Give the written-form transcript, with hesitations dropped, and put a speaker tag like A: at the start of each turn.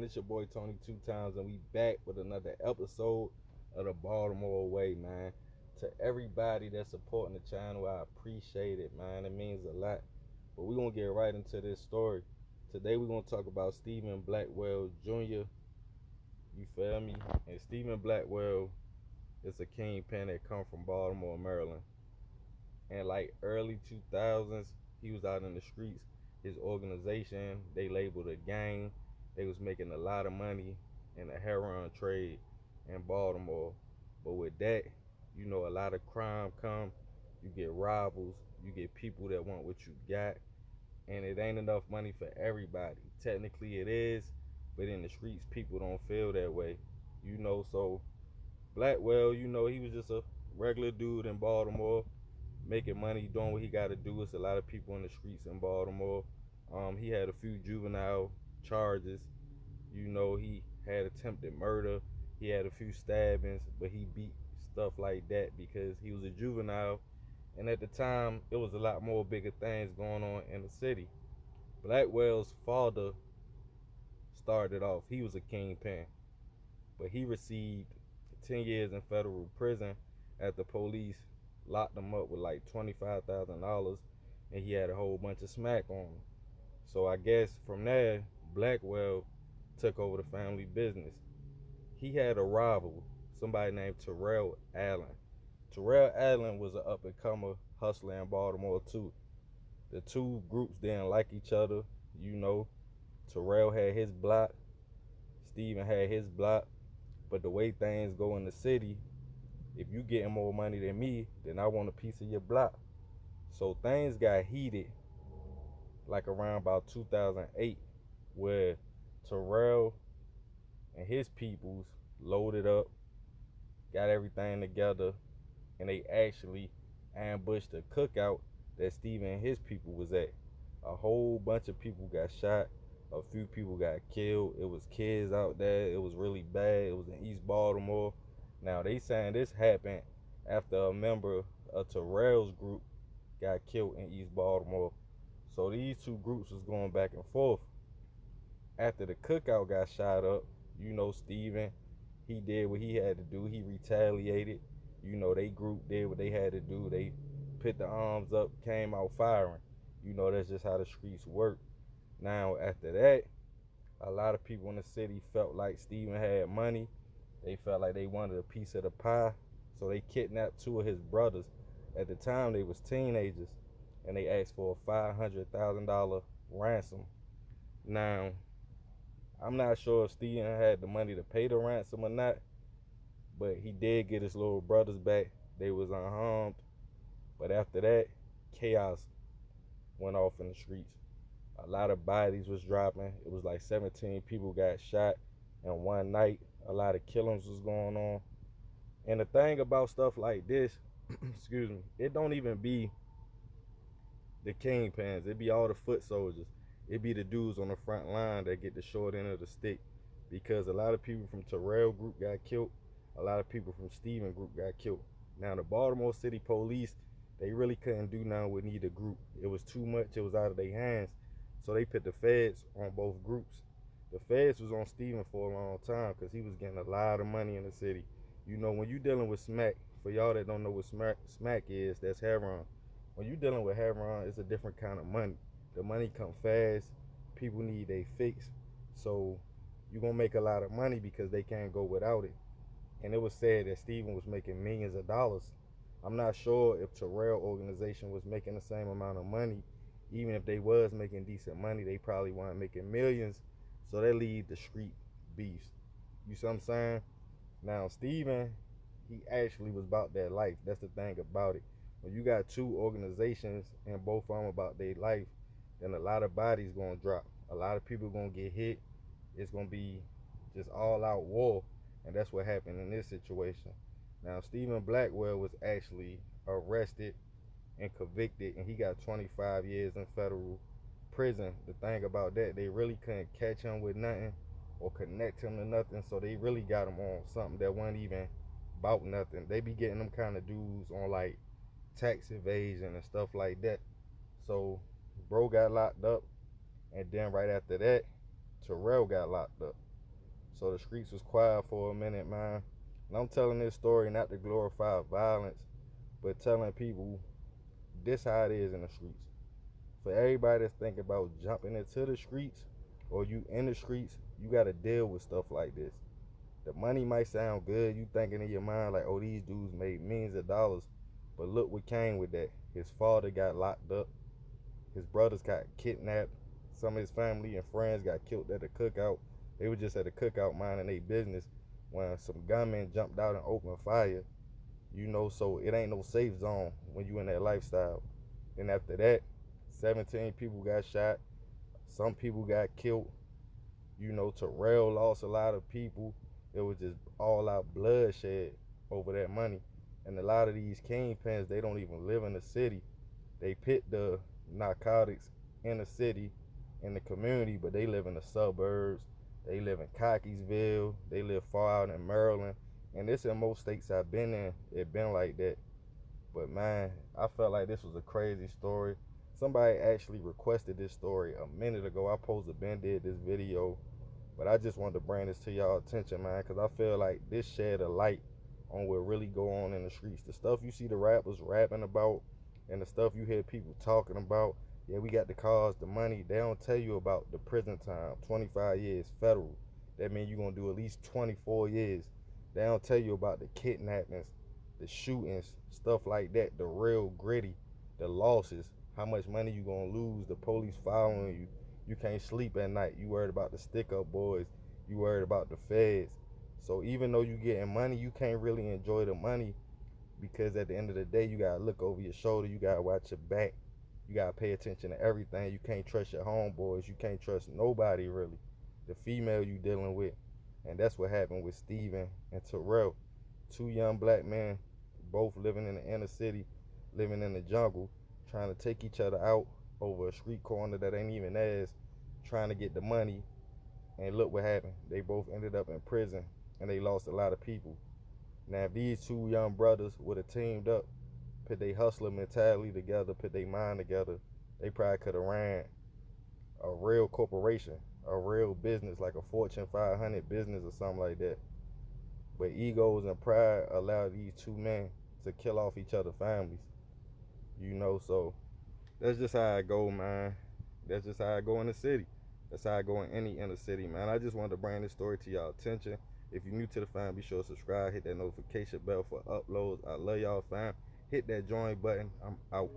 A: man? It's your boy Tony 2 times, and we back with another episode of the Baltimore Way, man. To everybody that's supporting the channel, I appreciate it, man. It means a lot. But we're gonna get right into this story. Today we're gonna talk about Stephen Blackwell Jr. You feel me? And Stephen Blackwell is a kingpin that come from Baltimore, Maryland. And like early 2000s, he was out in the streets. His organization, they labeled a gang. They was making a lot of money in the heroin trade in Baltimore. But with that, a lot of crime come. You get rivals. You get people that want what you got. And it ain't enough money for everybody. Technically it is, but in the streets, people don't feel that way. So Blackwell, he was just a regular dude in Baltimore making money, doing what he got to do. It's a lot of people in the streets in Baltimore. He had a few juvenile charges. He had attempted murder. He had a few stabbings, but he beat stuff like that because he was a juvenile. And at the time, it was a lot more bigger things going on in the city. Blackwell's father started off, he was a kingpin, but he received 10 years in federal prison after police locked him up with like $25,000, and he had a whole bunch of smack on him. So I guess from there, Blackwell took over the family business. He had a rival, somebody named Terrell Allen. Terrell Allen was an up-and-comer hustler in Baltimore too. The two groups didn't like each other. Terrell had his block, Stephen had his block. But the way things go in the city, if you getting more money than me, then I want a piece of your block. So things got heated like around about 2008, where Terrell and his peoples loaded up, got everything together, and they actually ambushed a cookout that Stephen and his people was at. A whole bunch of people got shot. A few people got killed. It was kids out there. It was really bad. It was in East Baltimore. Now they saying this happened after a member of Terrell's group got killed in East Baltimore. So these two groups was going back and forth. After the cookout got shot up, Stephen, he did what he had to do. He retaliated. They group did what they had to do. They put the arms up, came out firing. That's just how the streets work. Now, after that, a lot of people in the city felt like Stephen had money. They felt like they wanted a piece of the pie. So they kidnapped two of his brothers. At the time, they was teenagers. And they asked for a $500,000 ransom. Now, I'm not sure if Stephen had the money to pay the ransom or not. But he did get his little brothers back. They was unharmed. But after that, chaos went off in the streets. A lot of bodies was dropping. It was like 17 people got shot in one night. A lot of killings was going on. And the thing about stuff like this, excuse me, it don't even be the kingpins. It be all the foot soldiers. It be the dudes on the front line that get the short end of the stick. Because a lot of people from Terrell group got killed. A lot of people from Stephen group got killed. Now the Baltimore City Police, they really couldn't do nothing with neither group. It was too much. It was out of their hands. So they put the feds on both groups. The feds was on Stephen for a long time because he was getting a lot of money in the city. When you dealing with smack, for y'all that don't know what smack is, that's heroin. When you dealing with heroin, it's a different kind of money. The money come fast. People need a fix. So you're going to make a lot of money because they can't go without it. And it was said that Stephen was making millions of dollars. I'm not sure if Terrell organization was making the same amount of money. Even if they was making decent money, they probably weren't making millions. So that lead to street beefs. You see what I'm saying? Now, Stephen, he actually was about that life. That's the thing about it. When you got two organizations and both of them about their life, then a lot of bodies going to drop. A lot of people going to get hit. It's going to be just all out war. And that's what happened in this situation. Now, Stephen Blackwell was actually arrested and convicted, and he got 25 years in federal prison. The thing about that, they really couldn't catch him with nothing or connect him to nothing, so they really got him on something that wasn't even about nothing. They be getting them kind of dudes on like tax evasion and stuff like that. So bro got locked up, and then right after that, Terrell got locked up. So the streets was quiet for a minute, man. And I'm telling this story not to glorify violence, but telling people this how it is in the streets. For everybody that's thinking about jumping into the streets or you in the streets, you gotta deal with stuff like this. The money might sound good. You thinking in your mind like, oh, these dudes made millions of dollars. But look what came with that. His father got locked up. His brothers got kidnapped. Some of his family and friends got killed at the cookout. They were just at a cookout minding their business when some gunmen jumped out and opened fire. So it ain't no safe zone when you in that lifestyle. Then after that, 17 people got shot. Some people got killed. Terrell lost a lot of people. It was just all out bloodshed over that money. And a lot of these kingpins, they don't even live in the city. They pit the narcotics in the city, in the community, but they live in the suburbs. They live in Cockeysville. They live far out in Maryland. And this in most states I've been in, it been like that. But man, I felt like this was a crazy story. Somebody actually requested this story a minute ago. I supposed to been did this video, but I just wanted to bring this to y'all attention, man, because I feel like this shed a light on what really go on in the streets. The stuff you see the rappers rapping about and the stuff you hear people talking about, yeah, we got the cars, the money. They don't tell you about the prison time, 25 years federal. That means you're going to do at least 24 years. They don't tell you about the kidnappings, the shootings, stuff like that, the real gritty, the losses, how much money you going to lose, the police following you. You can't sleep at night. You worried about the stick-up boys. You worried about the feds. So even though you getting money, you can't really enjoy the money because at the end of the day, you got to look over your shoulder. You got to watch your back. You got to pay attention to everything. You can't trust your homeboys. You can't trust nobody, really. The female you dealing with. And that's what happened with Steven and Terrell. Two young black men, both living in the inner city, living in the jungle, trying to take each other out over a street corner that ain't even theirs, trying to get the money. And look what happened. They both ended up in prison, and they lost a lot of people. Now, if these two young brothers would have teamed up, put their hustler mentality together, put their mind together, they probably could have ran a real corporation, a real business, like a Fortune 500 business or something like that. But egos and pride allowed these two men to kill off each other's families. So that's just how I go, man. That's just how I go in the city. That's how I go in any inner city, man. I just wanted to bring this story to y'all attention. If you're new to the fam, be sure to subscribe, hit that notification bell for uploads. I love y'all, fam. Hit that join button. I'm out.